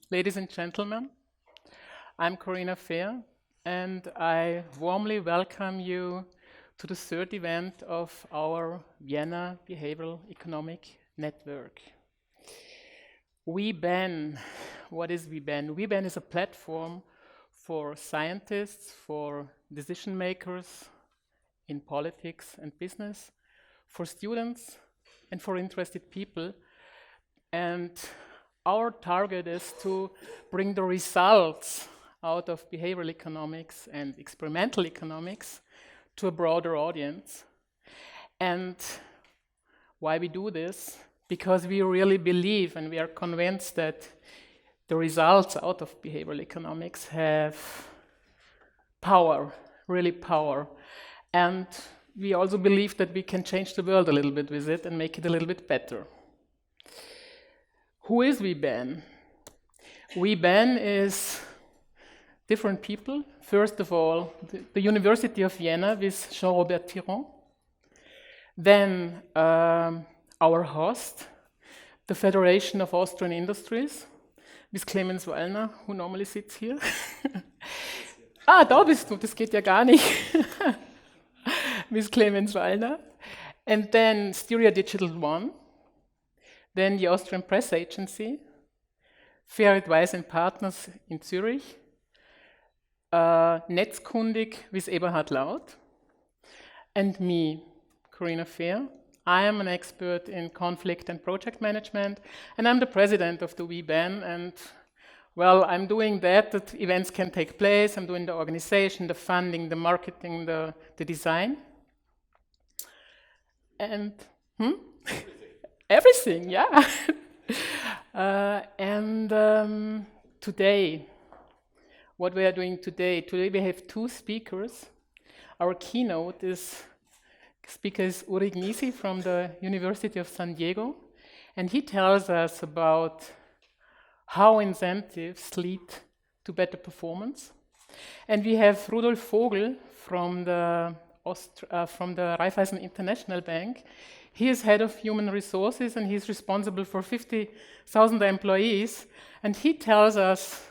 Ladies and gentlemen, I'm Corinna Fehr, and I warmly welcome you to the third event of our Vienna Behavioral Economics Network. WeBen, what is WeBen? WeBen is a platform for scientists, for decision makers in politics and business, for students and for interested people. And our target is to bring the results out of behavioral economics and experimental economics to a broader audience. And why we do this? Because we really believe and we are convinced that the results out of behavioral economics have power, really power. And we also believe that we can change the world a little bit with it and make it a little bit better. Who is WeBen? WeBen is different people. First of all, the University of Vienna with Jean-Robert Tyran. Then our host, the Federation of Austrian Industries, with Clemens Wallner, who normally sits here. Da bist du, das geht ja gar nicht. With Clemens Wallner. And then Styria Digital One. Then the Austrian Press Agency, Fair Advice and Partners in Zurich, Netzkundig with Eberhard Laut, and me, Corinna Fehr. I am an expert in conflict and project management, and I'm the president of the WeBen, and well, I'm doing that events can take place. I'm doing the organization, the funding, the marketing, the design. And, Everything, yeah. Today, what we are doing today we have two speakers. Our keynote speaker is Uri Gneezy from the University of San Diego, and he tells us about how incentives lead to better performance. And we have Rudolf Vogel from the Raiffeisen International Bank. He is head of human resources and he's responsible for 50,000 employees. And he tells us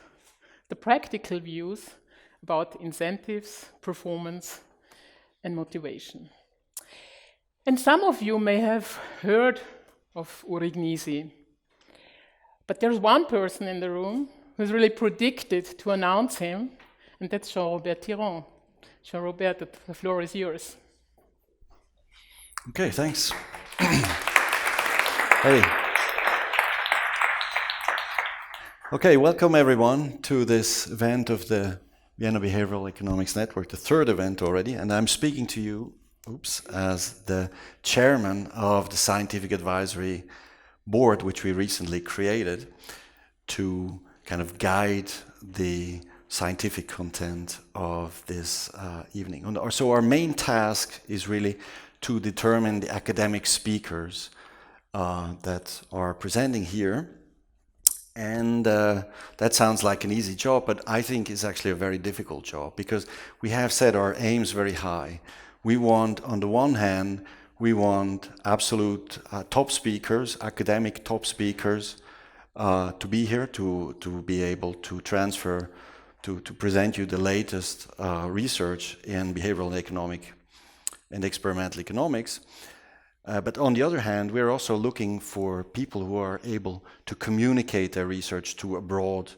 the practical views about incentives, performance, and motivation. And some of you may have heard of Uri Gneezy. But there's one person in the room who's really predicted to announce him, and that's Jean-Robert Tyran. Jean-Robert, the floor is yours. Okay, thanks. Hey. Okay, welcome everyone to this event of the Vienna Behavioral Economics Network, the third event already, and I'm speaking to you, as the chairman of the Scientific Advisory Board, which we recently created to kind of guide the scientific content of this evening. So our main task is really to determine the academic speakers that are presenting here. And that sounds like an easy job, but I think it's actually a very difficult job because we have set our aims very high. We want, on the one hand, we want absolute top speakers, academic top speakers, to be here, to be able to transfer, to present you the latest research in behavioral economic and experimental economics. But on the other hand, we're also looking for people who are able to communicate their research to a broad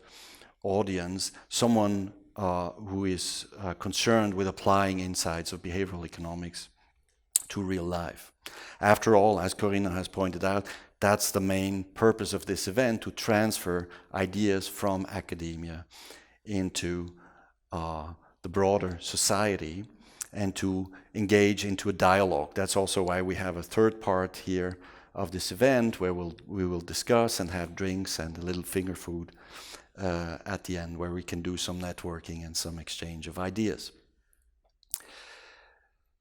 audience, someone who is concerned with applying insights of behavioral economics to real life. After all, as Corinna has pointed out, that's the main purpose of this event, to transfer ideas from academia into the broader society and to engage into a dialogue. That's also why we have a third part here of this event where we will discuss and have drinks and a little finger food at the end, where we can do some networking and some exchange of ideas.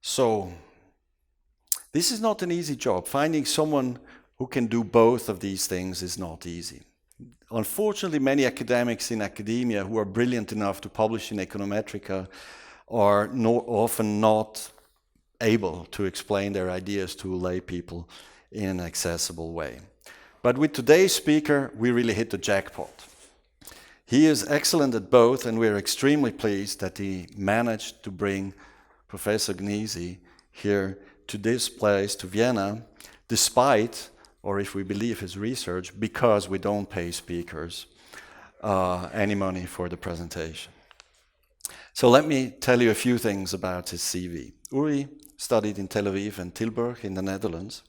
So this is not an easy job. Finding someone who can do both of these things is not easy. Unfortunately, many academics in academia who are brilliant enough to publish in Econometrica are often not able to explain their ideas to lay people in an accessible way. But with today's speaker, we really hit the jackpot. He is excellent at both, and we are extremely pleased that he managed to bring Professor Gneezy here to this place, to Vienna, despite, or if we believe his research, because we don't pay speakers any money for the presentation. So let me tell you a few things about his CV. Uri studied in Tel Aviv and Tilburg in the Netherlands,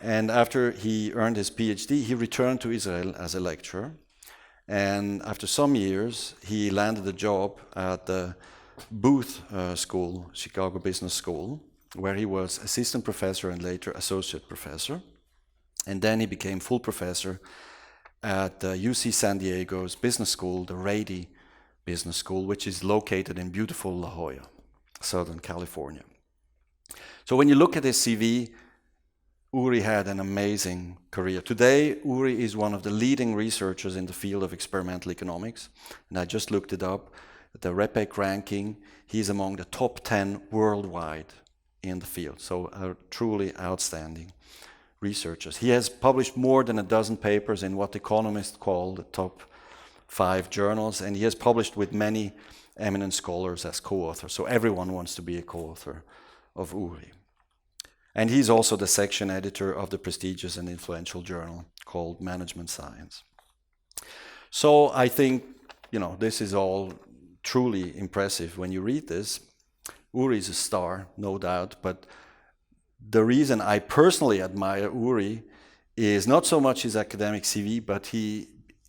and after he earned his PhD, he returned to Israel as a lecturer. And after some years, he landed a job at the Booth School, Chicago Business School, where he was assistant professor and later associate professor. And then he became full professor at UC San Diego's business school, the Rady Business School, which is located in beautiful La Jolla, Southern California. So when you look at his CV, Uri had an amazing career. Today, Uri is one of the leading researchers in the field of experimental economics, and I just looked it up. The REPEC ranking, he's among the top 10 worldwide in the field, so a truly outstanding researcher. He has published more than a dozen papers in what economists call the top 5 journals, and he has published with many eminent scholars as co-authors, so everyone wants to be a co-author of Uri. And he's also the section editor of the prestigious and influential journal called Management Science. So I think, this is all truly impressive when you read this. Uri is a star, no doubt, but the reason I personally admire Uri is not so much his academic CV, but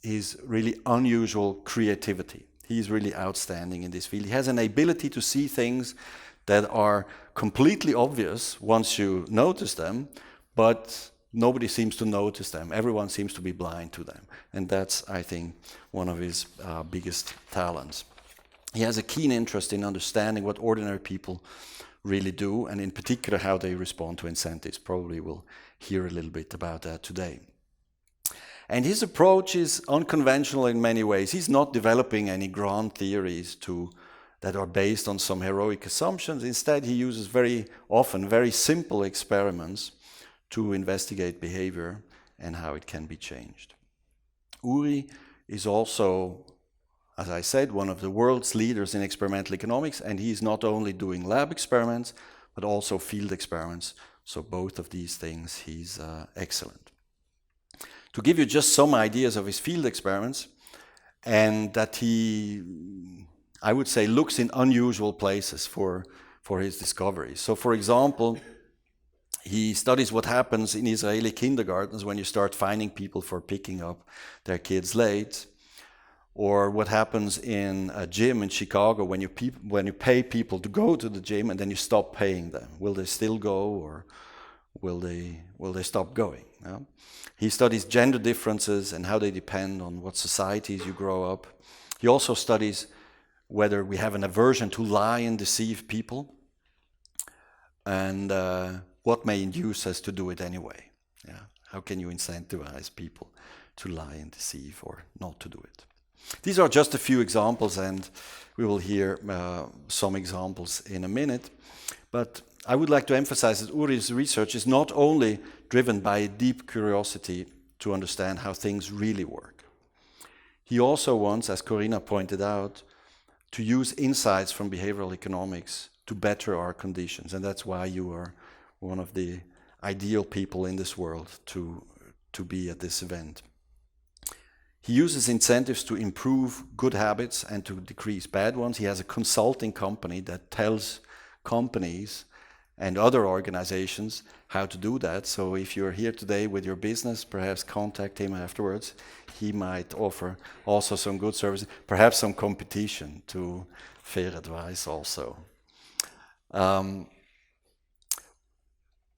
his really unusual creativity. He's really outstanding in this field. He has an ability to see things that are completely obvious once you notice them, but nobody seems to notice them. Everyone seems to be blind to them. And that's, I think, one of his biggest talents. He has a keen interest in understanding what ordinary people really do, and in particular how they respond to incentives. Probably we'll hear a little bit about that today. And his approach is unconventional in many ways. He's not developing any grand theories that are based on some heroic assumptions. Instead, he uses very often very simple experiments to investigate behavior and how it can be changed. Uri is also, as I said, one of the world's leaders in experimental economics, and he's not only doing lab experiments, but also field experiments. So both of these things, he's excellent. To give you just some ideas of his field experiments, and that he, I would say, looks in unusual places for his discoveries. So for example, he studies what happens in Israeli kindergartens when you start finding people for picking up their kids late, or what happens in a gym in Chicago when you pay people to go to the gym and then you stop paying them. Will they still go, or will they stop going? Yeah? He studies gender differences and how they depend on what societies you grow up. He also studies whether we have an aversion to lie and deceive people, and what may induce us to do it anyway. Yeah? How can you incentivize people to lie and deceive or not to do it? These are just a few examples, and we will hear some examples in a minute. But I would like to emphasize that Uri's research is not only driven by a deep curiosity to understand how things really work. He also wants, as Corinna pointed out, to use insights from behavioral economics to better our conditions. And that's why you are one of the ideal people in this world to be at this event. He uses incentives to improve good habits and to decrease bad ones. He has a consulting company that tells companies and other organizations how to do that. So if you're here today with your business, perhaps contact him afterwards. He might offer also some good services, perhaps some competition to fair advice also. On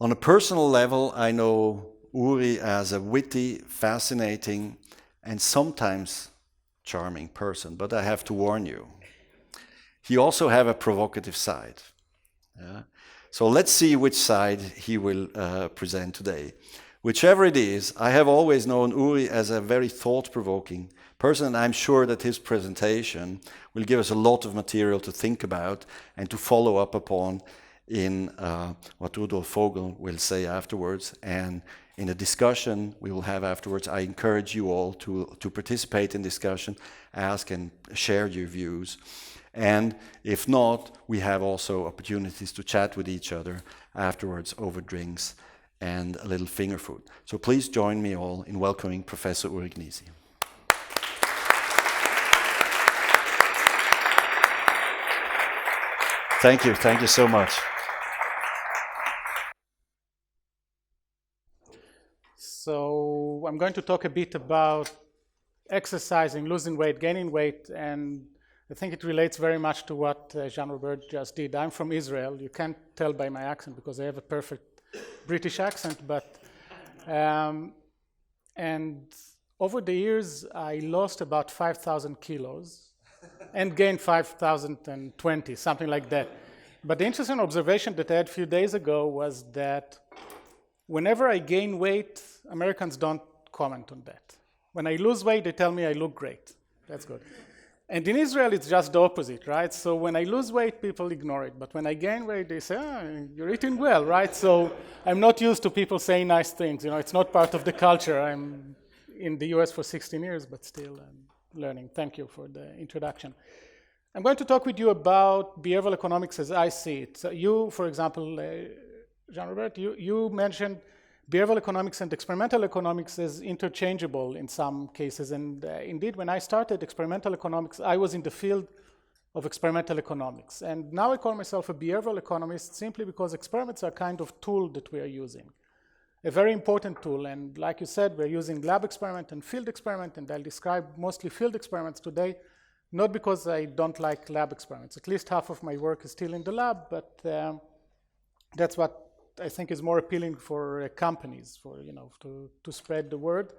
a personal level, I know Uri as a witty, fascinating, and sometimes charming person, but I have to warn you, he also has a provocative side. Yeah? So let's see which side he will present today. Whichever it is, I have always known Uri as a very thought-provoking person, and I'm sure that his presentation will give us a lot of material to think about and to follow up upon in what Rudolf Vogel will say afterwards, and in a discussion we will have afterwards. I encourage you all to participate in discussion, ask and share your views. And if not, we have also opportunities to chat with each other afterwards over drinks and a little finger food. So please join me all in welcoming Professor Uri Gneezy. Thank you so much. So I'm going to talk a bit about exercising, losing weight, gaining weight, and I think it relates very much to what Jean-Robert just did. I'm from Israel. You can't tell by my accent because I have a perfect British accent, but and over the years I lost about 5,000 kilos and gained 5,020, something like that. But the interesting observation that I had a few days ago was that whenever I gain weight, Americans don't comment on that. When I lose weight, they tell me I look great. That's good. And in Israel, it's just the opposite, right? So when I lose weight, people ignore it. But when I gain weight, they say, you're eating well, right? So I'm not used to people saying nice things. You know, it's not part of the culture. I'm in the US for 16 years, but still I'm learning. Thank you for the introduction. I'm going to talk with you about behavioral economics as I see it. So you, for example, Jean-Robert, you mentioned behavioral economics and experimental economics is interchangeable in some cases. And indeed, when I started experimental economics, I was in the field of experimental economics. And now I call myself a behavioral economist simply because experiments are a kind of tool that we are using, a very important tool. And like you said, we're using lab experiment and field experiment, and I'll describe mostly field experiments today, not because I don't like lab experiments. At least half of my work is still in the lab, but that's what I think is more appealing for companies, for to spread the word.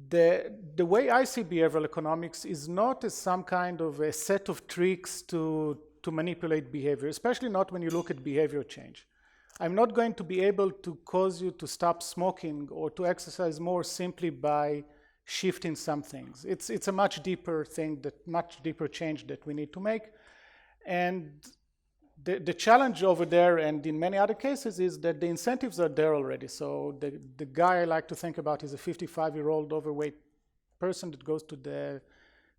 The way I see behavioral economics is not as some kind of a set of tricks to manipulate behavior, especially not when you look at behavior change. I'm not going to be able to cause you to stop smoking or to exercise more simply by shifting some things. It's a much deeper thing, much deeper change that we need to make. And the challenge over there, and in many other cases, is that the incentives are there already. So the guy I like to think about is a 55-year-old overweight person that goes to the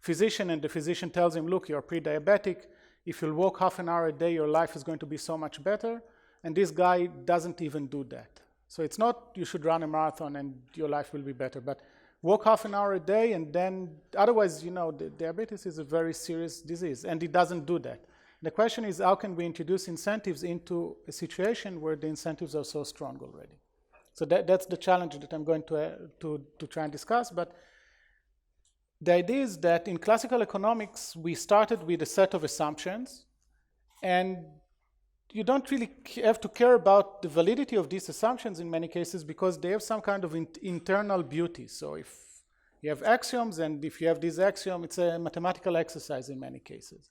physician, and the physician tells him, look, you're pre-diabetic. If you'll walk half an hour a day, your life is going to be so much better. And this guy doesn't even do that. So it's not you should run a marathon and your life will be better, but walk half an hour a day, and then otherwise, the diabetes is a very serious disease, and it doesn't do that. The question is, how can we introduce incentives into a situation where the incentives are so strong already? So that's the challenge that I'm going to try and discuss. But the idea is that in classical economics, we started with a set of assumptions, and you don't really have to care about the validity of these assumptions in many cases because they have some kind of internal beauty. So if you have axioms, and if you have this axiom, it's a mathematical exercise in many cases.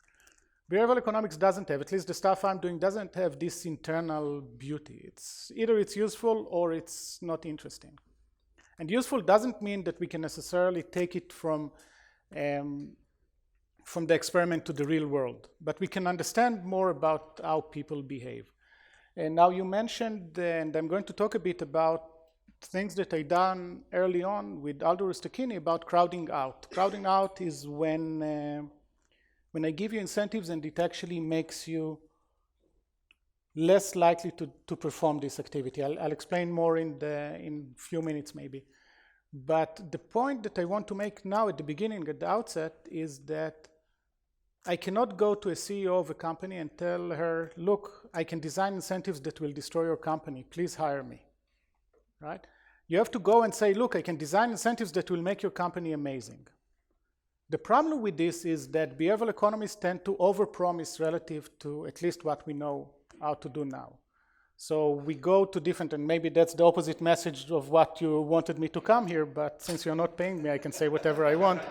Behavioral economics doesn't have, at least the stuff I'm doing doesn't have this internal beauty. It's either it's useful or it's not interesting. And useful doesn't mean that we can necessarily take it from the experiment to the real world, but we can understand more about how people behave. And now you mentioned, and I'm going to talk a bit about things that I done early on with Aldo Rustachini about crowding out. Crowding out is when I give you incentives and it actually makes you less likely to perform this activity. I'll explain more in a few minutes maybe. But the point that I want to make now at the beginning, at the outset, is that I cannot go to a CEO of a company and tell her, look, I can design incentives that will destroy your company. Please hire me, right? You have to go and say, look, I can design incentives that will make your company amazing. The problem with this is that behavioral economists tend to overpromise relative to at least what we know how to do now. So we go to different, and maybe that's the opposite message of what you wanted me to come here, but since you're not paying me, I can say whatever I want.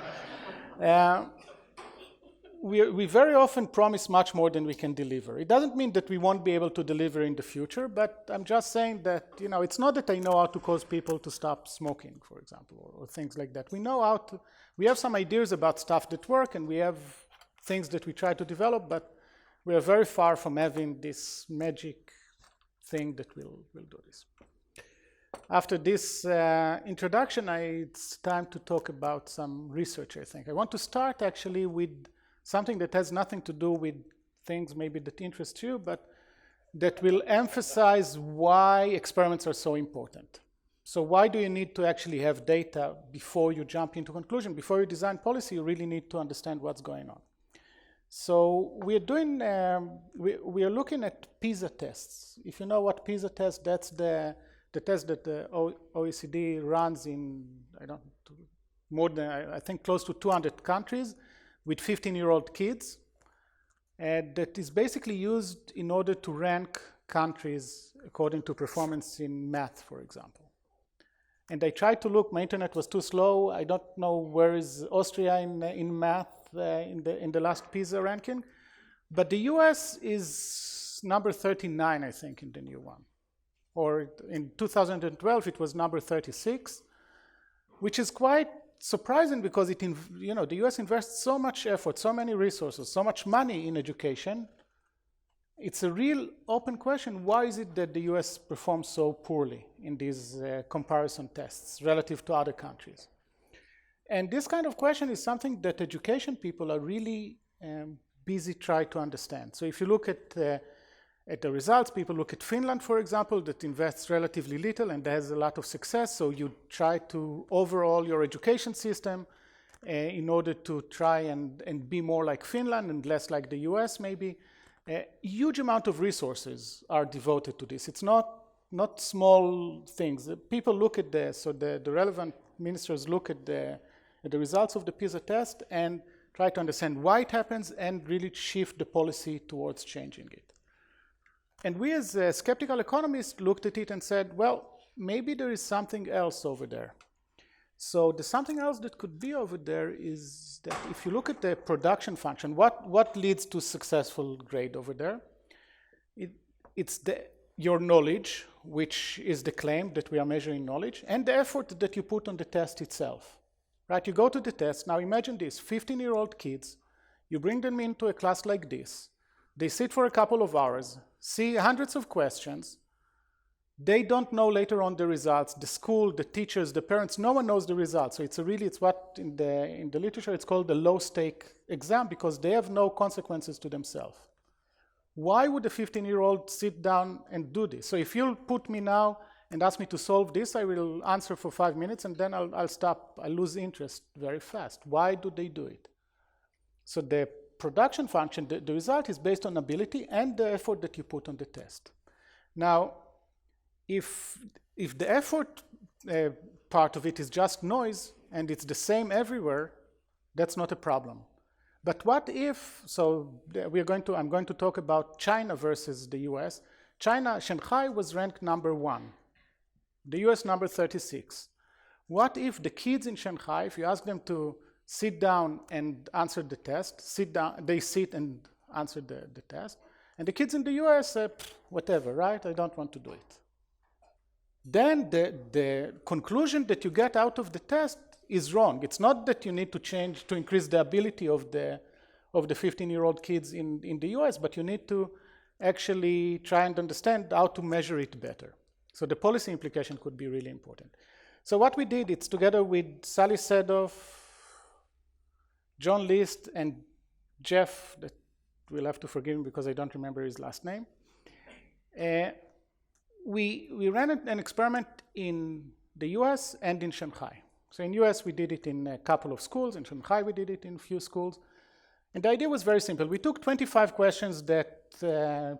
We very often promise much more than we can deliver. It doesn't mean that we won't be able to deliver in the future, but I'm just saying that, it's not that I know how to cause people to stop smoking, for example, or things like that. We know how to, we have some ideas about stuff that work, and we have things that we try to develop, but we are very far from having this magic thing that will do this. after this introduction, it's time to talk about some research, I think. I want to start actually with something that has nothing to do with things maybe that interest you, but that will emphasize why experiments are so important. So why do you need to actually have data before you jump into conclusion? Before you design policy, you really need to understand what's going on. So we're doing, we are looking at PISA tests. If you know what PISA test, that's the test that the OECD runs in, more than, I think, close to 200 countries with 15-year-old kids. And that is basically used in order to rank countries according to performance in math, for example. And I tried to look, my internet was too slow. I don't know where is Austria in math in the last PISA ranking. But the US is number 39, I think, in the new one. Or in 2012, it was number 36, which is quite surprising because the US invests so much effort, so many resources, so much money in education. It's a real open question. Why is it that the US performs so poorly in these comparison tests relative to other countries? And this kind of question is something that education people are really busy trying to understand. So if you look at the results, people look at Finland, for example, that invests relatively little and has a lot of success. So you try to overhaul your education system in order to try and be more like Finland and less like the US maybe. A huge amount of resources are devoted to this. It's not small things. People look at the relevant ministers look at the results of the PISA test and try to understand why it happens and really shift the policy towards changing it. And we as skeptical economists looked at it and said, well, maybe there is something else over there. So the something else that could be over there is that if you look at the production function, what leads to successful grade over there? It's your knowledge, which is the claim that we are measuring knowledge, and the effort that you put on the test itself. Right? You go to the test. Now imagine this, 15-year-old kids, you bring them into a class like this. They sit for a couple of hours, see hundreds of questions. They don't know later on the results. The school, the teachers, the parents, no one knows the results. So it's what in the literature it's called the low-stake exam because they have no consequences to themselves. Why would a 15-year-old sit down and do this? So if you'll put me now and ask me to solve this, I will answer for 5 minutes and then I'll stop. I lose interest very fast. Why do they do it? So the production function, the result is based on ability and the effort that you put on the test. Now, if the effort part of it is just noise and it's the same everywhere, that's not a problem. But what if, I'm going to talk about China versus the US. China, Shanghai was ranked number 1. The US number 36. What if the kids in Shanghai, if you ask them to sit down and answer the test, they sit and answer the test, and the kids in the US say, whatever, right? I don't want to do it. Then the conclusion that you get out of the test is wrong. It's not that you need to change to increase the ability of the 15-year-old kids in the US, but you need to actually try and understand how to measure it better. So the policy implication could be really important. So what we did, it's together with Sally Sedoff, John List, and Jeff, that we'll have to forgive him because I don't remember his last name. We ran an experiment in the US and in Shanghai. So in US, we did it in a couple of schools. In Shanghai, we did it in a few schools. And the idea was very simple. We took 25 questions that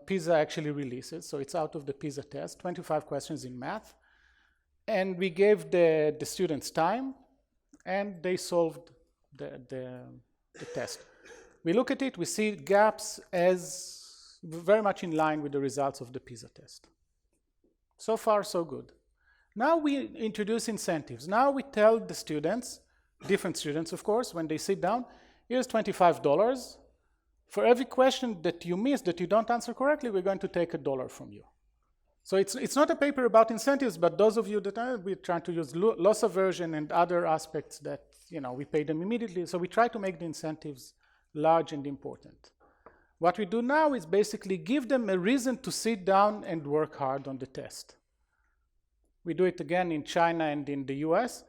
PISA actually releases. So it's out of the PISA test, 25 questions in math. And we gave the students time, and they solved the test. We look at it, we see gaps as very much in line with the results of the PISA test. So far, so good. Now we introduce incentives. Now we tell the students, different students of course, when they sit down, here's $25. For every question that you miss, that you don't answer correctly, we're going to take $1 from you. So it's not a paper about incentives, but those of you that we're trying to use loss aversion and other aspects that, we pay them immediately. So we try to make the incentives large and important. What we do now is basically give them a reason to sit down and work hard on the test. we do it again in China and in the US,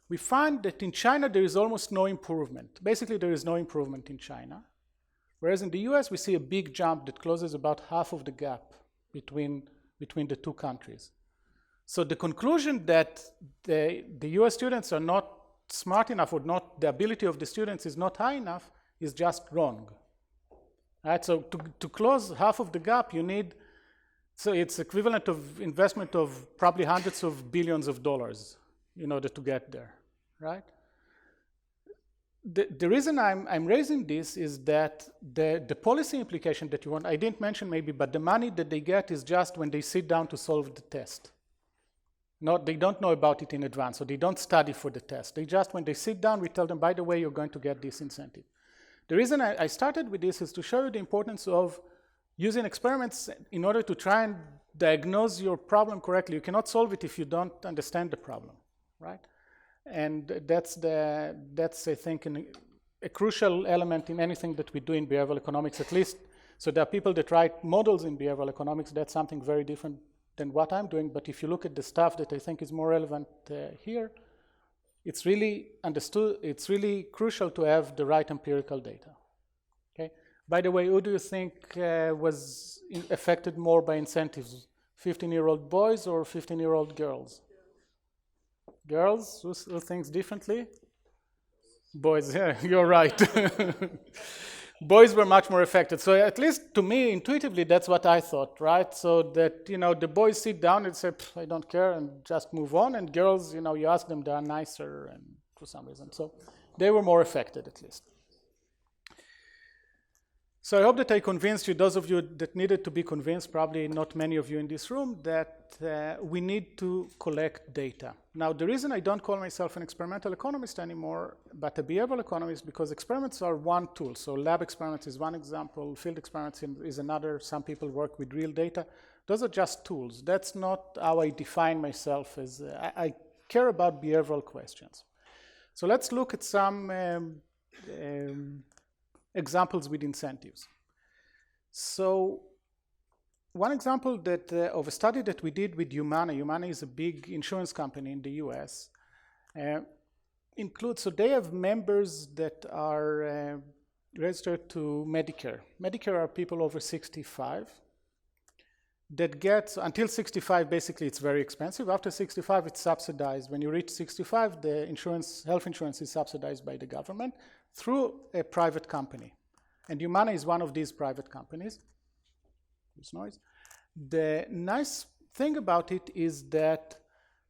we find that in China there is almost no improvement. Basically, there is no improvement in China. Whereas in the US, we see a big jump that closes about half of the gap between the two countries. So the conclusion that the US students are not smart enough, or not, the ability of the students is not high enough, is just wrong. Right? So to close half of the gap, you need, so it's equivalent of investment of probably hundreds of billions of dollars in order to get there, right? The reason I'm raising this is that the policy implication that you want, I didn't mention maybe, but the money that they get is just when they sit down to solve the test. They don't know about it in advance, so they don't study for the test. They just, when they sit down, we tell them, by the way, you're going to get this incentive. The reason I started with this is to show you the importance of using experiments in order to try and diagnose your problem correctly. You cannot solve it if you don't understand the problem, right? And that's I think, a crucial element in anything that we do in behavioral economics, at least. So there are people that write models in behavioral economics. That's something very different than what I'm doing. But if you look at the stuff that I think is more relevant here, it's really understood. It's really crucial to have the right empirical data. Okay. By the way, who do you think was affected more by incentives? 15-year-old boys or 15-year-old girls? Girls? Who thinks differently? Boys, yeah, you're right. Boys were much more affected. So at least to me, intuitively, that's what I thought, right? So that, the boys sit down and say, I don't care, and just move on. And girls, you ask them, they are nicer, and for some reason. So they were more affected, at least. So I hope that I convinced you, those of you that needed to be convinced, probably not many of you in this room, that we need to collect data. Now, the reason I don't call myself an experimental economist anymore, but a behavioral economist, because experiments are one tool. So lab experiments is one example, field experiments is another. Some people work with real data. Those are just tools. That's not how I define myself as, I care about behavioral questions. So let's look at some examples with incentives. So one example of a study that we did with Humana. Humana is a big insurance company in the US. So they have members that are registered to Medicare. Medicare are people over 65 that get, until 65, basically it's very expensive. After 65, it's subsidized. When you reach 65, the health insurance is subsidized by the government through a private company. And Humana is one of these private companies. This noise. The nice thing about it is that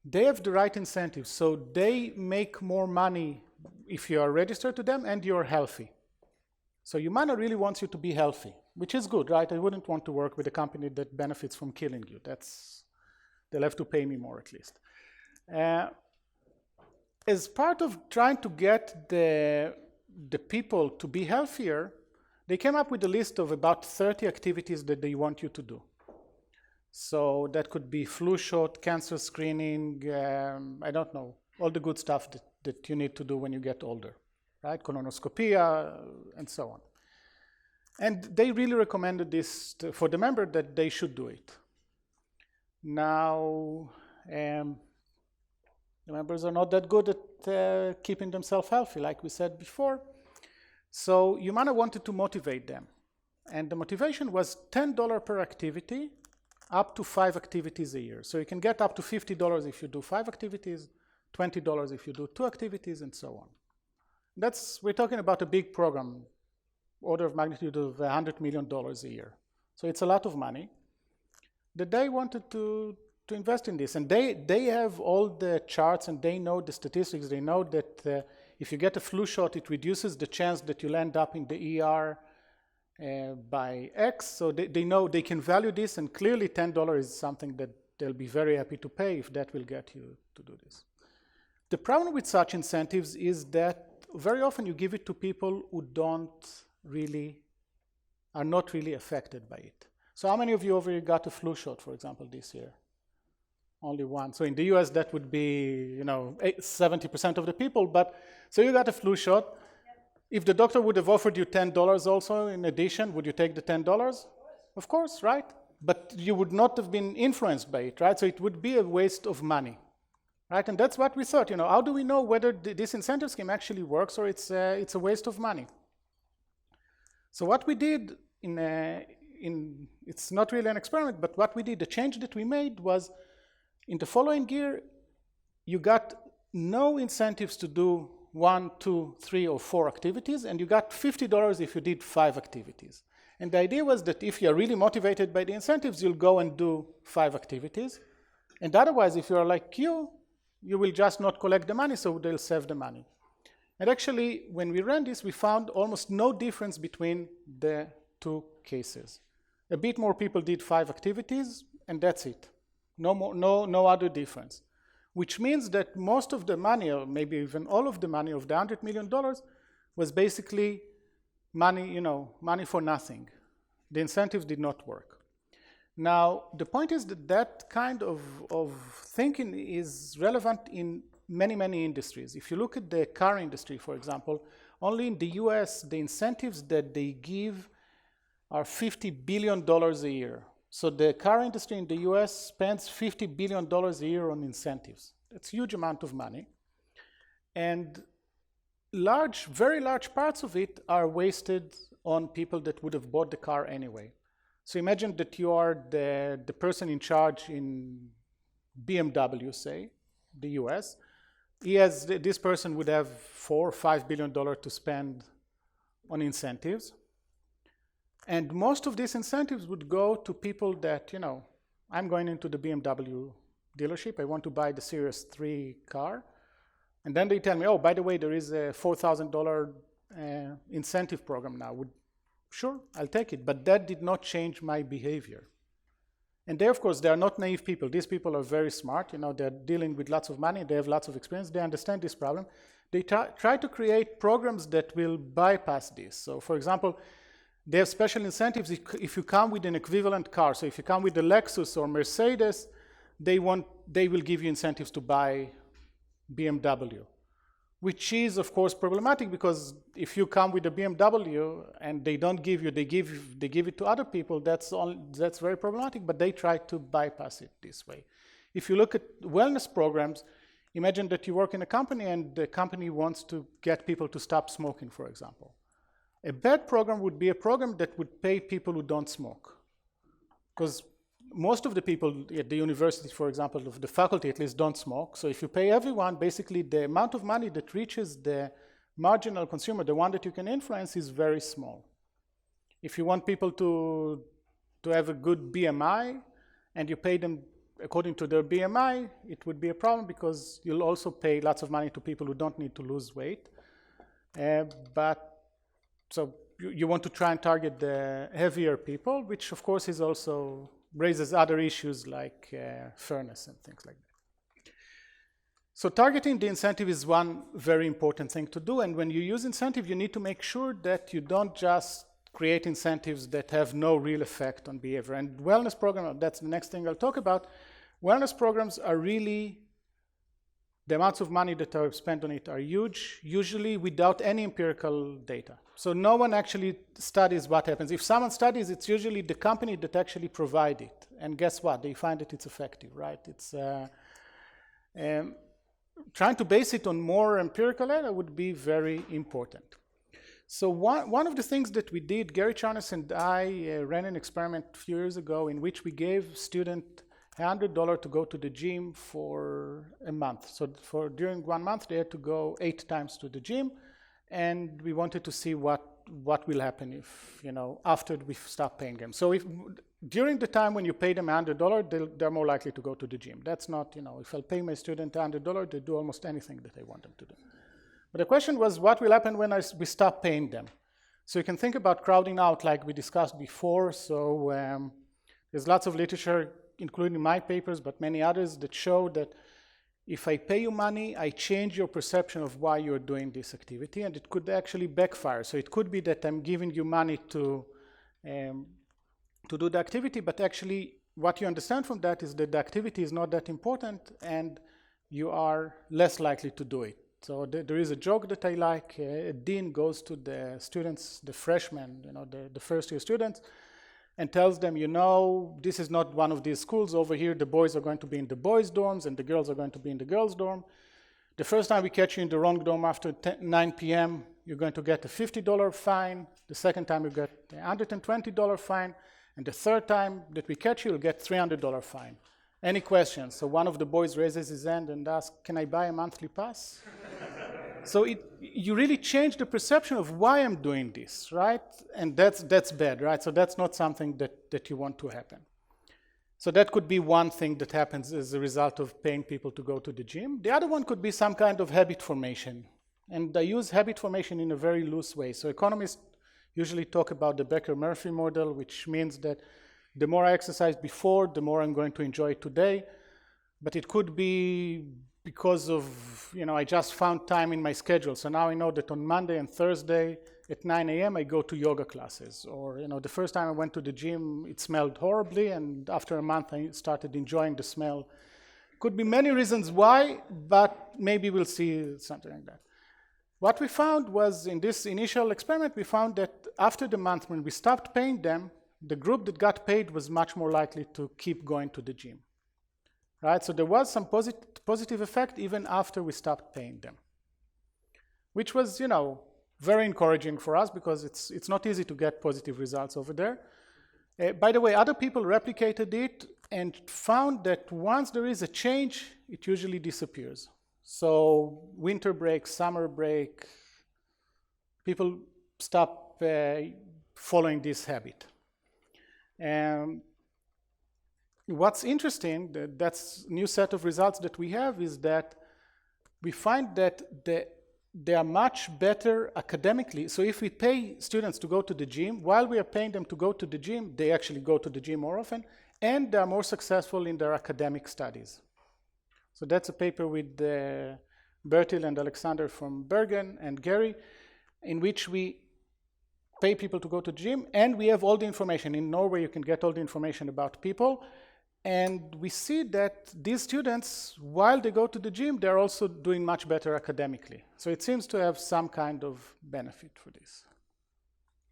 they have the right incentives. So they make more money if you are registered to them and you're healthy. So Humana really wants you to be healthy, which is good, right? I wouldn't want to work with a company that benefits from killing you. They'll have to pay me more, at least. As part of trying to get the people to be healthier, they came up with a list of about 30 activities that they want you to do. So that could be flu shot, cancer screening, I don't know, all the good stuff that you need to do when you get older, right? Colonoscopy, and so on. And they really recommended this for the member that they should do it. Now, the members are not that good at keeping themselves healthy, like we said before. So Humana wanted to motivate them. And the motivation was $10 per activity, up to 5 activities a year. So you can get up to $50 if you do 5 activities, $20 if you do 2 activities, and so on. We're talking about a big program, order of magnitude of $100 million a year. So it's a lot of money that they wanted to invest in this. And they have all the charts and they know the statistics. They know that if you get a flu shot, it reduces the chance that you'll end up in the ER by X. So they know they can value this, and clearly $10 is something that they'll be very happy to pay if that will get you to do this. The problem with such incentives is that very often you give it to people who are not really affected by it. So how many of you already got a flu shot, for example, this year? Only one. So in the US, that would be 70% of the people. But so you got a flu shot. Yep. If the doctor would have offered you $10 also in addition, would you take the $10? Of course, right? but you would not have been influenced by it, right? So it would be a waste of money, right? And that's what we thought, how do we know whether this incentive scheme actually works or it's a waste of money? So what we did it's not really an experiment, but what we did, the change that we made was, in the following year, you got no incentives to do 1, 2, 3, or 4 activities, and you got $50 if you did 5 activities. And the idea was that if you're really motivated by the incentives, you'll go and do 5 activities. And otherwise, if you're like you will just not collect the money, so they'll save the money. And actually, when we ran this, we found almost no difference between the 2 cases. A bit more people did 5 activities, and that's it. No other difference. Which means that most of the money, or maybe even all of the money of the $100 million, was basically money, money for nothing. The incentives did not work. Now, the point is that kind of thinking is relevant in many, many industries. If you look at the car industry, for example, only in the US, the incentives that they give are $50 billion a year. So the car industry in the US spends $50 billion a year on incentives. That's a huge amount of money. And very large parts of it are wasted on people that would have bought the car anyway. So imagine that you are the person in charge in BMW, say, the US. This person would have $4 or $5 billion to spend on incentives. And most of these incentives would go to people that, I'm going into the BMW dealership, I want to buy the Series 3 car. And then they tell me, oh, by the way, there is a $4,000 incentive program now. Sure, I'll take it. But that did not change my behavior. And they, of course, they are not naive people. These people are very smart. They're dealing with lots of money. They have lots of experience. They understand this problem. They try to create programs that will bypass this. So, for example, they have special incentives if you come with an equivalent car. So if you come with a Lexus or Mercedes, they will give you incentives to buy BMW, which is, of course, problematic because if you come with a BMW and they don't give you, they give it to other people, that's very problematic, but they try to bypass it this way. If you look at wellness programs, imagine that you work in a company and the company wants to get people to stop smoking, for example. A bad program would be a program that would pay people who don't smoke. Because most of the people at the university, for example, of the faculty at least, don't smoke. So if you pay everyone, basically the amount of money that reaches the marginal consumer, the one that you can influence, is very small. If you want people to have a good BMI and you pay them according to their BMI, it would be a problem because you'll also pay lots of money to people who don't need to lose weight. So you want to try and target the heavier people, which of course is also raises other issues like fairness and things like that. So targeting the incentive is one very important thing to do. And when you use incentive, you need to make sure that you don't just create incentives that have no real effect on behavior. And wellness program, that's the next thing I'll talk about. Wellness programs are really, the amounts of money that are spent on it are huge, usually without any empirical data. So no one actually studies what happens. If someone studies, it's usually the company that actually provide it. And guess what? They find that it's effective, right? It's trying to base it on more empirical data would be very important. So one of the things that we did, Gary Charnes and I ran an experiment a few years ago in which we gave students $100 to go to the gym for a month. So during 1 month, they had to go 8 times to the gym. And we wanted to see what will happen if, after we stop paying them. So if during the time when you pay them $100, they're more likely to go to the gym. That's not, if I pay my student $100, they do almost anything that I want them to do. But the question was, what will happen when we stop paying them? So you can think about crowding out like we discussed before. So there's lots of literature, including my papers, but many others, that show that if I pay you money, I change your perception of why you're doing this activity, and it could actually backfire. So it could be that I'm giving you money to do the activity, but actually what you understand from that is that the activity is not that important and you are less likely to do it. So there is a joke that I like. A dean goes to the students, the freshmen, the first year students, and tells them, you know, this is not one of these schools. Over here, the boys are going to be in the boys' dorms and the girls are going to be in the girls' dorm. The first time we catch you in the wrong dorm after 9 p.m., you're going to get a $50 fine. The second time you get a $120 fine. And the third time that we catch you, you'll get $300 fine. Any questions? So one of the boys raises his hand and asks, can I buy a monthly pass? So you really change the perception of why I'm doing this, right? And that's bad, right? So that's not something that you want to happen. So that could be one thing that happens as a result of paying people to go to the gym. The other one could be some kind of habit formation. And I use habit formation in a very loose way. So economists usually talk about the Becker-Murphy model, which means that the more I exercise before, the more I'm going to enjoy it today. But it could be because of, you know, I just found time in my schedule. So now I know that on Monday and Thursday at 9 a.m. I go to yoga classes. Or, you know, the first time I went to the gym, it smelled horribly. And after a month, I started enjoying the smell. Could be many reasons why, but maybe we'll see something like that. What we found was, in this initial experiment, we found that after the month when we stopped paying them, the group that got paid was much more likely to keep going to the gym. Right? So there was some positive effect even after we stopped paying them, which was, you know, very encouraging for us because it's not easy to get positive results over there. By the way, other people replicated it and found that once there is a change, it usually disappears. So winter break, summer break, people stop following this habit. What's interesting, that's a new set of results that we have, is that we find that they are much better academically. So if we pay students to go to the gym, while we are paying them to go to the gym, they actually go to the gym more often, and they are more successful in their academic studies. So that's a paper with Bertil and Alexander from Bergen and Gary, in which we pay people to go to the gym, and we have all the information. In Norway, you can get all the information about people. And we see that these students, while they go to the gym, they're also doing much better academically. So it seems to have some kind of benefit for this.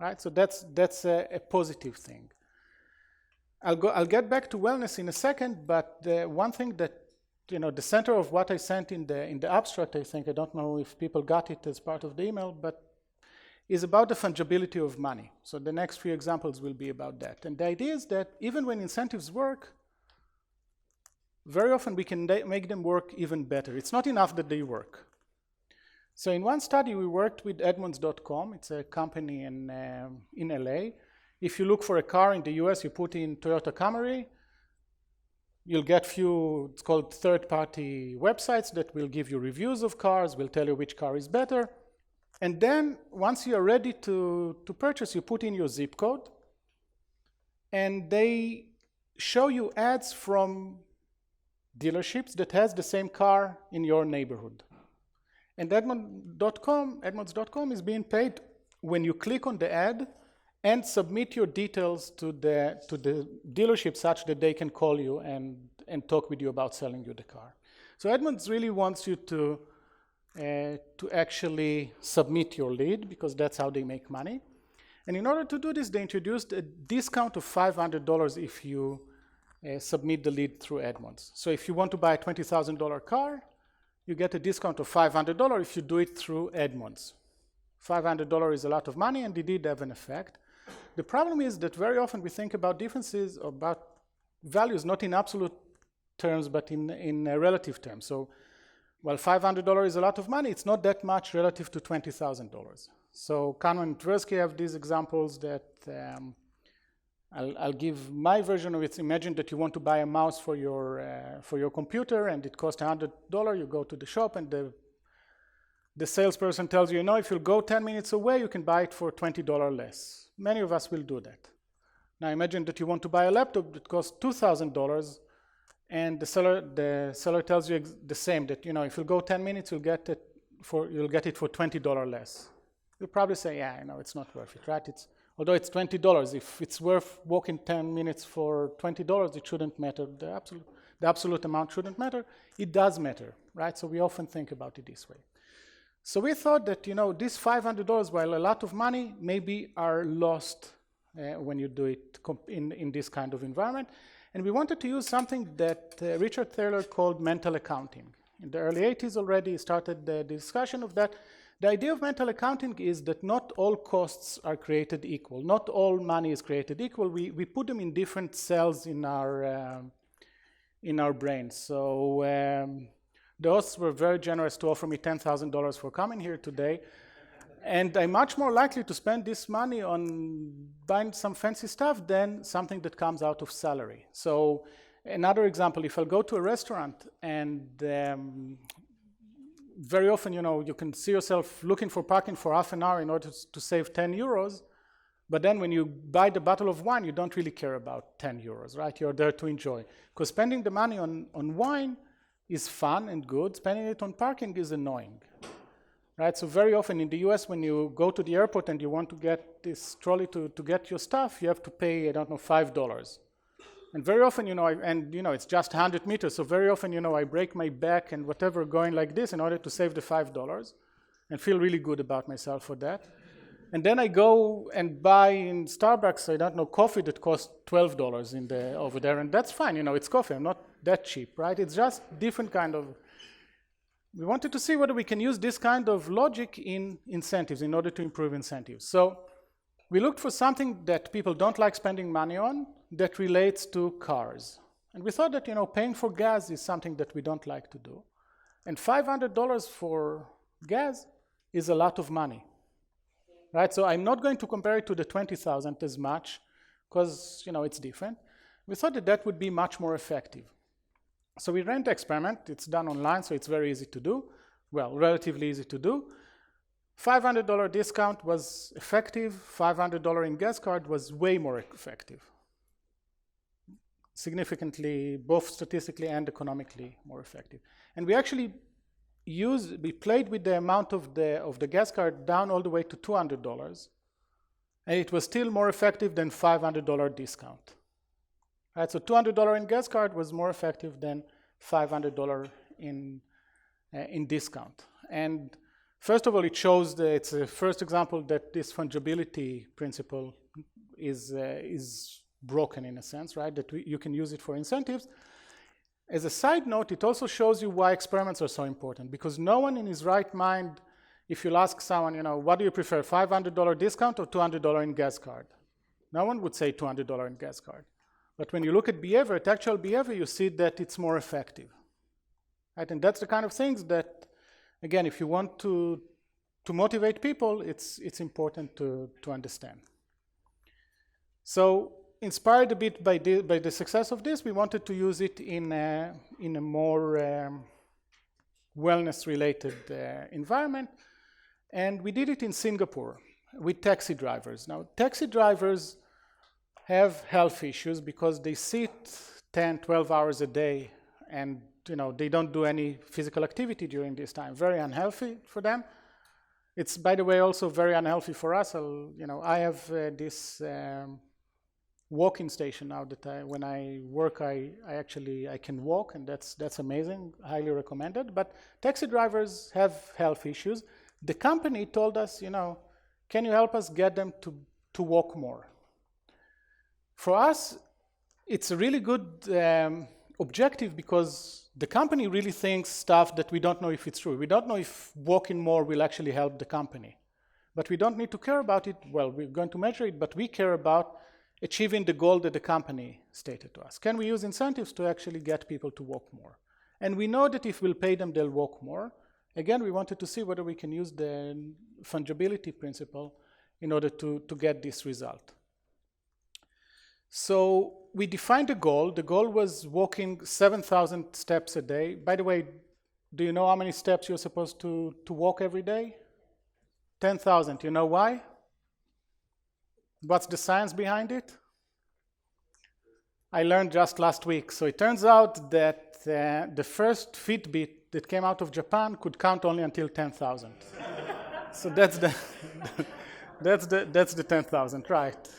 Right? So that's a positive thing. I'll get back to wellness in a second, but one thing that, you know, the center of what I sent in the abstract, I think, I don't know if people got it as part of the email, but is about the fungibility of money. So the next few examples will be about that. And the idea is that even when incentives work, very often we can make them work even better. It's not enough that they work. So in one study, we worked with Edmunds.com. It's a company in LA. If you look for a car in the US, you put in Toyota Camry, you'll get few, it's called third-party websites that will give you reviews of cars, will tell you which car is better. And then once you're ready to purchase, you put in your zip code, and they show you ads from dealerships that has the same car in your neighborhood. And Edmunds.com is being paid when you click on the ad and submit your details to the dealership such that they can call you and talk with you about selling you the car. So Edmunds really wants you to actually submit your lead, because that's how they make money. And in order to do this, they introduced a discount of $500 if you submit the lead through Edmunds. So if you want to buy a $20,000 car, you get a discount of $500 if you do it through Edmunds. $500 is a lot of money, and it did have an effect. The problem is that very often we think about differences, about values, not in absolute terms, but in relative terms. So while $500 is a lot of money, it's not that much relative to $20,000. So Kahneman and Tversky have these examples that I'll give my version of it. Imagine that you want to buy a mouse for your computer, and it costs $100. You go to the shop, and the salesperson tells you, you know, if you'll go 10 minutes away, you can buy it for $20 less. Many of us will do that. Now imagine that you want to buy a laptop that costs $2,000, and the seller tells you the same, that, you know, if you go 10 minutes, you'll get it for $20 less. You'll probably say, yeah, you know, it's not worth it, right? Although it's $20, if it's worth walking 10 minutes for $20, it shouldn't matter. The absolute amount shouldn't matter. It does matter, right? So we often think about it this way. So we thought that, you know, this $500, while a lot of money, maybe are lost when you do it in this kind of environment. And we wanted to use something that Richard Thaler called mental accounting. In the early 80s already started the discussion of that. The idea of mental accounting is that not all costs are created equal. Not all money is created equal. We put them in different cells in our brain. So the hosts were very generous to offer me $10,000 for coming here today. And I'm much more likely to spend this money on buying some fancy stuff than something that comes out of salary. So another example, if I'll go to a restaurant and very often, you can see yourself looking for parking for half an hour in order to save 10 euros. But then when you buy the bottle of wine, you don't really care about 10 euros, right? You're there to enjoy. Because spending the money on wine is fun and good. Spending it on parking is annoying. Right, so very often in the US, when you go to the airport and you want to get this trolley to get your stuff, you have to pay, I don't know, $5. And very often, it's just 100 meters. So very often, I break my back and whatever going like this in order to save the $5 and feel really good about myself for that. And then I go and buy in Starbucks, I don't know, coffee that costs $12 over there. And that's fine, it's coffee. I'm not that cheap, right? It's just different kind of. We wanted to see whether we can use this kind of logic in incentives in order to improve incentives. So we looked for something that people don't like spending money on that relates to cars. And we thought that, paying for gas is something that we don't like to do. And $500 for gas is a lot of money, right? So I'm not going to compare it to the 20,000 as much because, it's different. We thought that that would be much more effective. So we ran the experiment. It's done online, so it's very easy to do. Well, relatively easy to do. $500 discount was effective. $500 in gas card was way more effective. Significantly, both statistically and economically more effective. And we actually we played with the amount of the gas card down all the way to $200. And it was still more effective than $500 discount. Right, so $200 in gas card was more effective than $500 in discount. And first of all, it shows that it's the first example that this fungibility principle is broken in a sense, right? That you can use it for incentives. As a side note, it also shows you why experiments are so important, because no one in his right mind, if you'll ask someone, what do you prefer, $500 discount or $200 in gas card? No one would say $200 in gas card. But when you look at behavior, at actual behavior, you see that it's more effective. Right? And that's the kind of things that, again, if you want to motivate people, it's important to understand. So inspired a bit by the success of this, we wanted to use it in a more wellness-related environment. And we did it in Singapore with taxi drivers. Now, taxi drivers have health issues because they sit 10, 12 hours a day and they don't do any physical activity during this time. Very unhealthy for them. It's, by the way, also very unhealthy for us. I have this walking station now that when I work, I can walk, and that's amazing, highly recommended. But taxi drivers have health issues. The company told us, can you help us get them to walk more? For us, it's a really good objective because the company really thinks stuff that we don't know if it's true. We don't know if walking more will actually help the company. But we don't need to care about it. Well, we're going to measure it, but we care about achieving the goal that the company stated to us. Can we use incentives to actually get people to walk more? And we know that if we'll pay them, they'll walk more. Again, we wanted to see whether we can use the fungibility principle in order to get this result. So we defined a goal. The goal was walking 7,000 steps a day. By the way, do you know how many steps you're supposed to walk every day? 10,000. You know why? What's the science behind it? I learned just last week. So it turns out that the first Fitbit that came out of Japan could count only until 10,000. So that's the 10,000, right?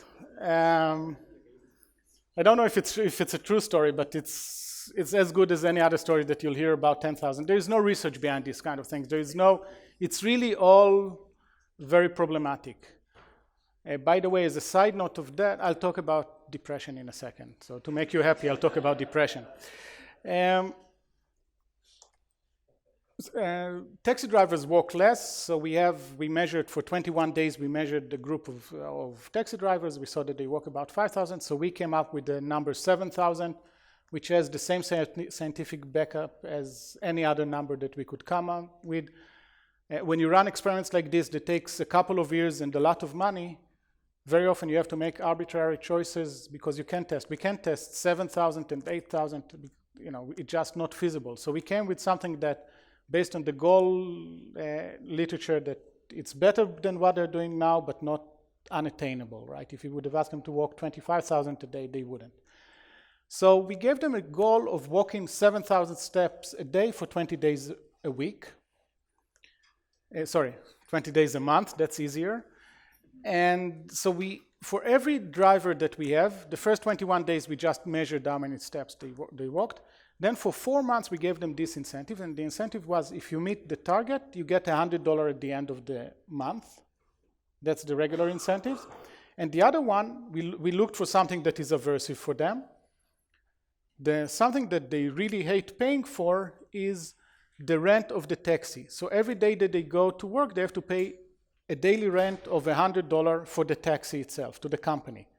I don't know if it's a true story, but it's as good as any other story that you'll hear about 10,000. There is no research behind these kind of things. It's really all very problematic. By the way, as a side note of that, I'll talk about depression in a second. So to make you happy, I'll talk about depression. Taxi drivers walk less, so we measured for 21 days, we measured the group of taxi drivers. We saw that they walk about 5,000, so we came up with the number 7,000, which has the same scientific backup as any other number that we could come up with. When you run experiments like this that takes a couple of years and a lot of money, very often you have to make arbitrary choices because you can't test. We can't test 7,000 and 8,000, it's just not feasible. So we came with something that, based on the goal literature, that it's better than what they're doing now, but not unattainable, right? If you would have asked them to walk 25,000 a day, they wouldn't. So we gave them a goal of walking 7,000 steps a day for 20 days a week. 20 days a month, that's easier. And so for every driver that we have, the first 21 days we just measured how many steps they walked. Then for 4 months we gave them this incentive, and the incentive was if you meet the target, you get $100 at the end of the month. That's the regular incentives. And the other one, we looked for something that is aversive for them. Something that they really hate paying for is the rent of the taxi. So every day that they go to work, they have to pay a daily rent of $100 for the taxi itself, to the company.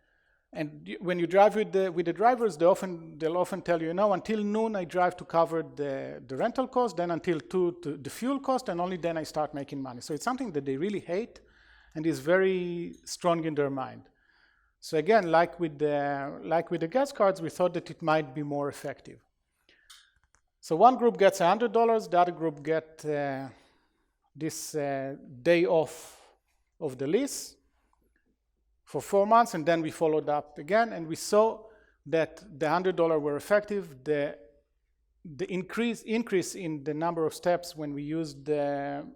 And when you drive with the drivers, they'll often tell you, until noon I drive to cover the rental cost, then until 2 the fuel cost, and only then I start making money. So it's something that they really hate and is very strong in their mind. So again, like with the gas cards, we thought that it might be more effective. So one group gets $100, the other group get this day off of the lease for 4 months, and then we followed up again, and we saw that the $100 were effective. The increase in the number of steps when we used the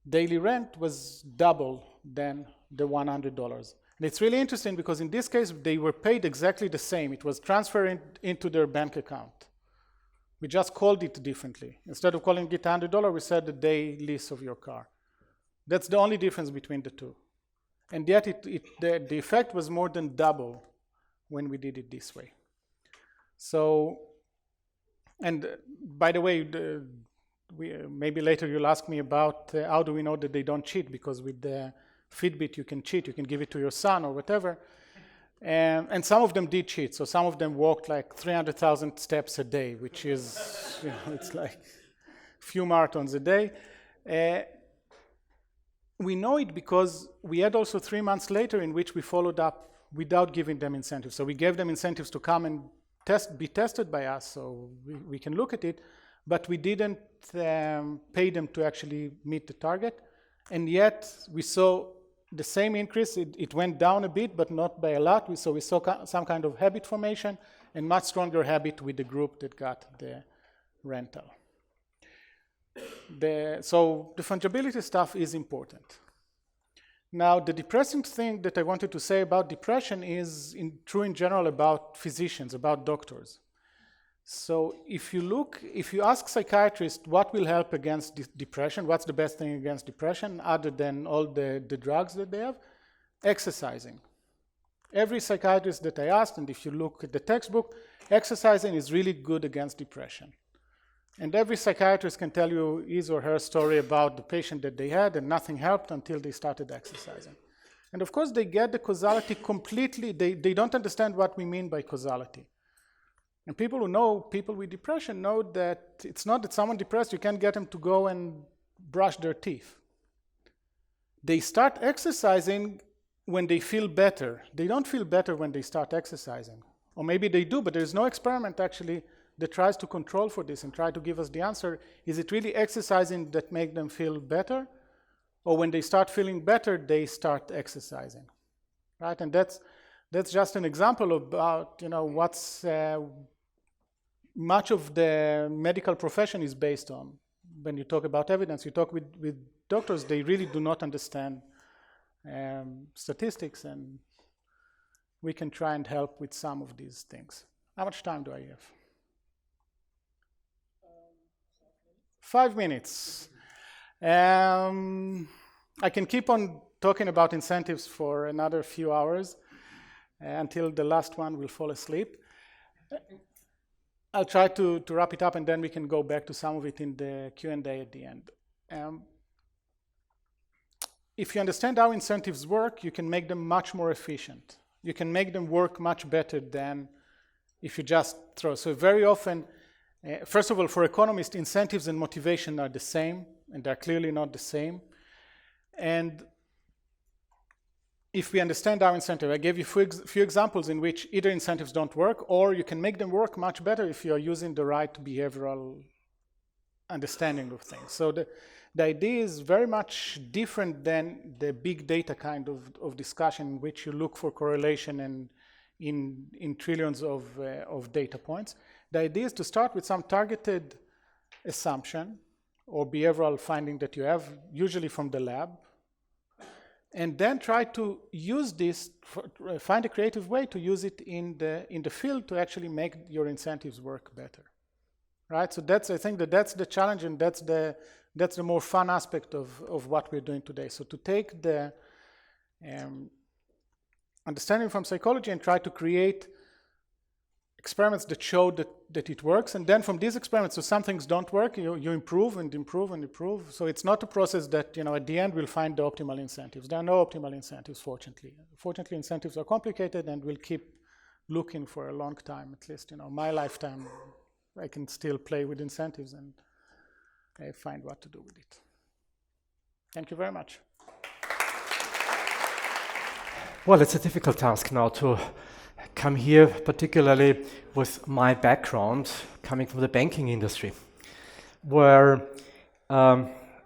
daily rent was double than the $100. And it's really interesting because in this case, they were paid exactly the same. It was transferred into their bank account. We just called it differently. Instead of calling it $100, we said the day lease of your car. That's the only difference between the two. And yet the effect was more than double when we did it this way. So, and by the way, maybe later you'll ask me about how do we know that they don't cheat, because with the Fitbit you can cheat, you can give it to your son or whatever. And some of them did cheat. So some of them walked like 300,000 steps a day, which is, it's like a few marathons a day. We know it because we had also 3 months later in which we followed up without giving them incentives. So we gave them incentives to come and be tested by us, so we can look at it, but we didn't pay them to actually meet the target. And yet we saw the same increase. It went down a bit, but not by a lot. So we saw some kind of habit formation and much stronger habit with the group that got the rental. So the fungibility stuff is important. Now, the depressing thing that I wanted to say about depression is true in general about physicians, about doctors. So if you ask psychiatrists what will help against depression, what's the best thing against depression other than all the drugs that they have? Exercising. Every psychiatrist that I asked, and if you look at the textbook, exercising is really good against depression. And every psychiatrist can tell you his or her story about the patient that they had and nothing helped until they started exercising. And of course they get the causality completely, they don't understand what we mean by causality. And people who know people with depression know that it's not that someone depressed, you can't get them to go and brush their teeth. They start exercising when they feel better. They don't feel better when they start exercising. Or maybe they do, but there's no experiment actually that tries to control for this and try to give us the answer. Is it really exercising that makes them feel better? Or when they start feeling better, they start exercising, right? And that's just an example about, what's much of the medical profession is based on. When you talk about evidence, you talk with doctors, they really do not understand statistics, and we can try and help with some of these things. How much time do I have? 5 minutes. I can keep on talking about incentives for another few hours until the last one will fall asleep. I'll try to wrap it up, and then we can go back to some of it in the Q&A at the end. If you understand how incentives work, you can make them much more efficient. You can make them work much better than if you just throw. So very often, first of all, for economists, incentives and motivation are the same, and they're clearly not the same. And if we understand our incentive, I gave you a few examples in which either incentives don't work, or you can make them work much better if you're using the right behavioral understanding of things. So the idea is very much different than the big data kind of discussion in which you look for correlation and in trillions of data points. The idea is to start with some targeted assumption or behavioral finding that you have, usually from the lab, and then try to use this, find a creative way to use it in the field to actually make your incentives work better, right? So I think that's the challenge, and that's the more fun aspect of what we're doing today. So to take the understanding from psychology and try to create experiments that show that it works, and then from these experiments, so some things don't work, you improve and improve and improve. So it's not a process that, at the end we'll find the optimal incentives. There are no optimal incentives, fortunately. Fortunately, incentives are complicated, and we'll keep looking for a long time, at least, my lifetime. I can still play with incentives and find what to do with it. Thank you very much. Well, it's a difficult task now to come here, particularly with my background coming from the banking industry, where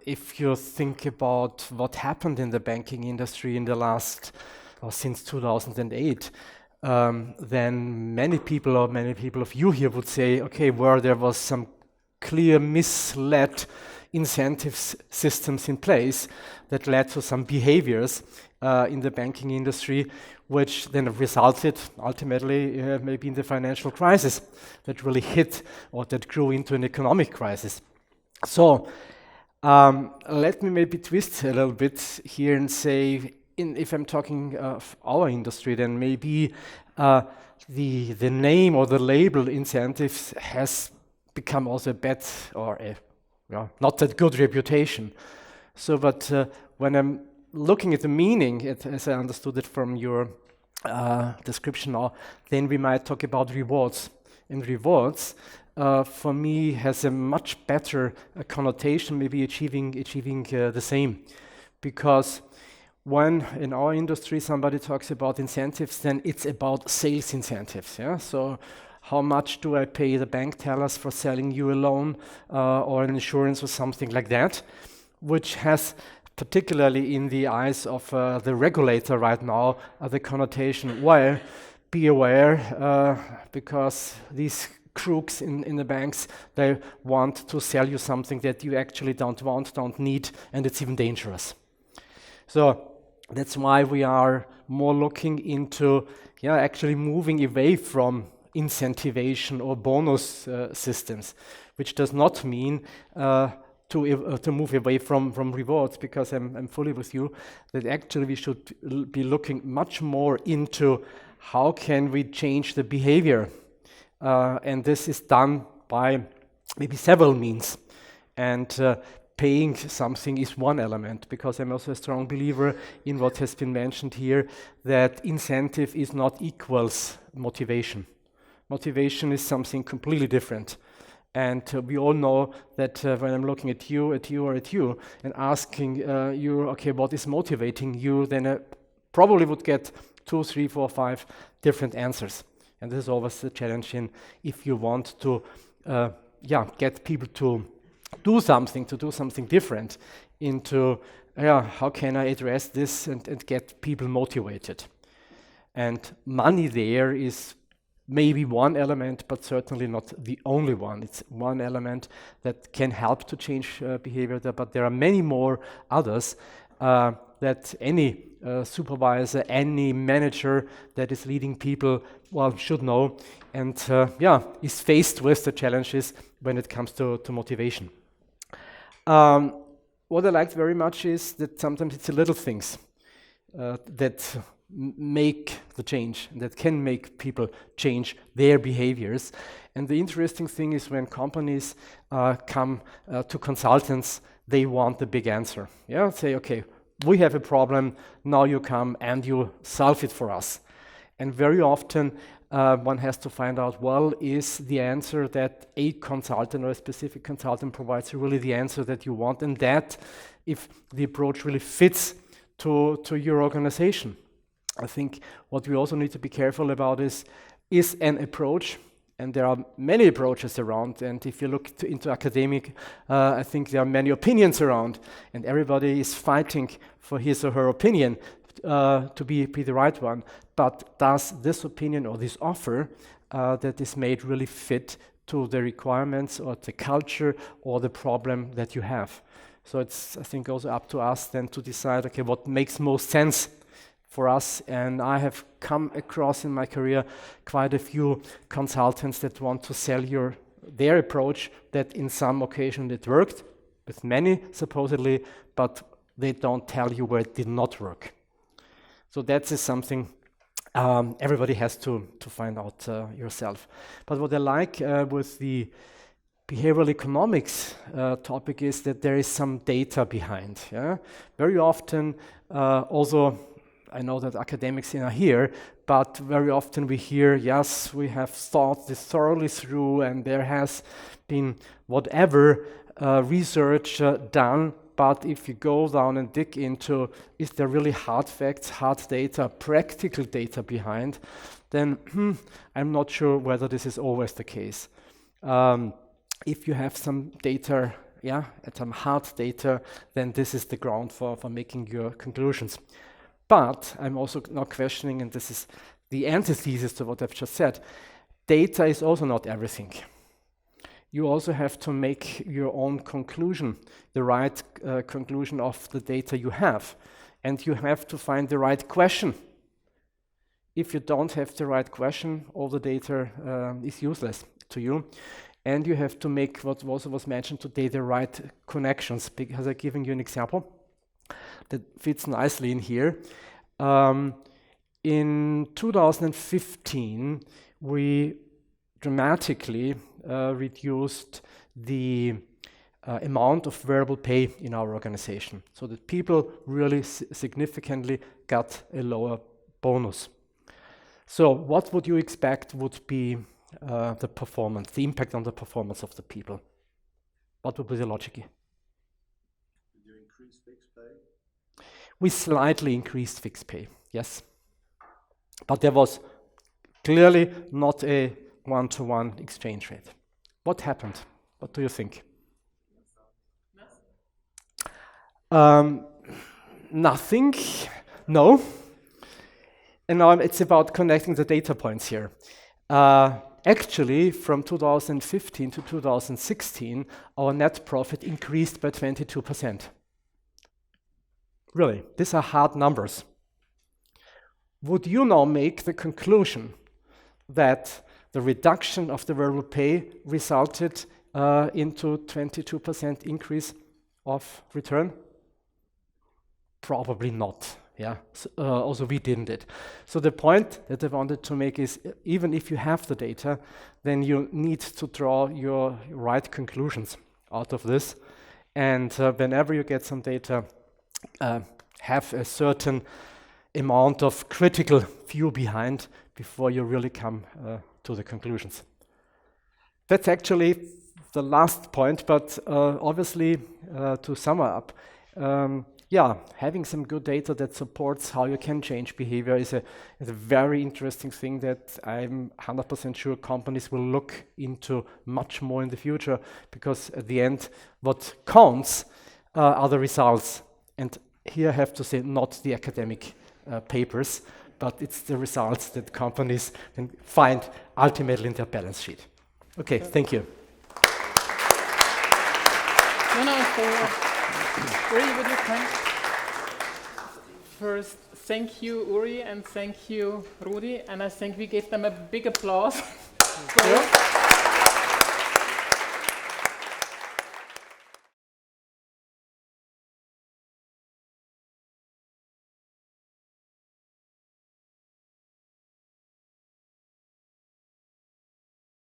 if you think about what happened in the banking industry in the last, or since 2008, then many people of you here would say, okay, where there was some clear misled incentives systems in place that led to some behaviors in the banking industry, which then resulted ultimately maybe in the financial crisis that really hit or that grew into an economic crisis. So let me maybe twist a little bit here and say, if I'm talking of our industry, then maybe the name or the label incentives has become also a bad or a not that good reputation. So, but when I'm looking at the meaning, as I understood it from your description now, then we might talk about rewards. And rewards, for me, has a much better connotation, maybe achieving the same. Because when in our industry somebody talks about incentives, then it's about sales incentives. Yeah. So how much do I pay the bank tellers for selling you a loan or an insurance or something like that, which has, particularly in the eyes of the regulator right now, the connotation, well, be aware, because these crooks in the banks, they want to sell you something that you actually don't want, don't need, and it's even dangerous. So that's why we are more looking into actually moving away from incentivation or bonus systems, which does not mean to move away from rewards, because I'm fully with you that actually we should be looking much more into how can we change the behavior, and this is done by maybe several means, and paying something is one element, because I'm also a strong believer in what has been mentioned here, that incentive is not equals motivation. Motivation is something completely different. And we all know that when I'm looking at you, and asking you, okay, what is motivating you, then I probably would get 2, 3, 4, 5 different answers. And this is always the challenge if you want to get people to do something different into, how can I address this and get people motivated. And money there is maybe one element, but certainly not the only one. It's one element that can help to change behavior, but there are many more others that any supervisor, any manager that is leading people, should know, and is faced with the challenges when it comes to motivation. What I liked very much is that sometimes it's the little things. that make the change, that can make people change their behaviors. And the interesting thing is when companies come to consultants, they want the big answer. Yeah, say, okay, we have a problem, now you come and you solve it for us. And very often one has to find out, well, is the answer that a consultant or a specific consultant provides really the answer that you want, and that if the approach really fits to your organization. I think what we also need to be careful about is an approach, and there are many approaches around, and if you look into academic, I think there are many opinions around, and everybody is fighting for his or her opinion to be the right one. But does this opinion or this offer that is made really fit to the requirements or the culture or the problem that you have? So it's, I think, also up to us then to decide, okay, what makes most sense for us. And I have come across in my career quite a few consultants that want to sell their approach that in some occasion it worked, with many supposedly, but they don't tell you where it did not work. So that is something everybody has to find out yourself. But what I like with the behavioral economics topic is that there is some data behind. Yeah? Very often, also, I know that academics are here, but very often we hear, yes, we have thought this thoroughly through and there has been whatever research done, but if you go down and dig into, is there really hard facts, hard data, practical data behind, then I'm not sure whether this is always the case. If you have some data, and some hard data, then this is the ground for making your conclusions. But I'm also not questioning, and this is the antithesis to what I've just said, data is also not everything. You also have to make your own conclusion, the right conclusion of the data you have. And you have to find the right question. If you don't have the right question, all the data is useless to you. And you have to make what also was mentioned today, the right connections, because I'm giving you an example that fits nicely in here. In 2015, we dramatically reduced the amount of variable pay in our organization, so that people really significantly got a lower bonus. So what would you expect would be the performance, the impact on the performance of the people? What would be the logic? Did you increase fixed pay? We slightly increased fixed pay, yes. But there was clearly not a one-to-one exchange rate. What happened? What do you think? Nothing, no. And now it's about connecting the data points here. Actually, from 2015 to 2016, our net profit increased by 22%. Really, these are hard numbers. Would you now make the conclusion that the reduction of the variable pay resulted into 22% increase of return? Probably not. Yeah. So, also we didn't it. So the point that I wanted to make is, even if you have the data, then you need to draw your right conclusions out of this. And whenever you get some data, have a certain amount of critical view behind before you really come to the conclusions. That's actually the last point, but obviously to sum up, having some good data that supports how you can change behavior is a very interesting thing that I'm 100% sure companies will look into much more in the future, because at the end, what counts are the results. And here I have to say, not the academic papers, but it's the results that companies can find ultimately in their balance sheet. Okay, thank you. Uri, would you come? First, thank you, Uri, and thank you, Rudi, and I think we gave them a big applause.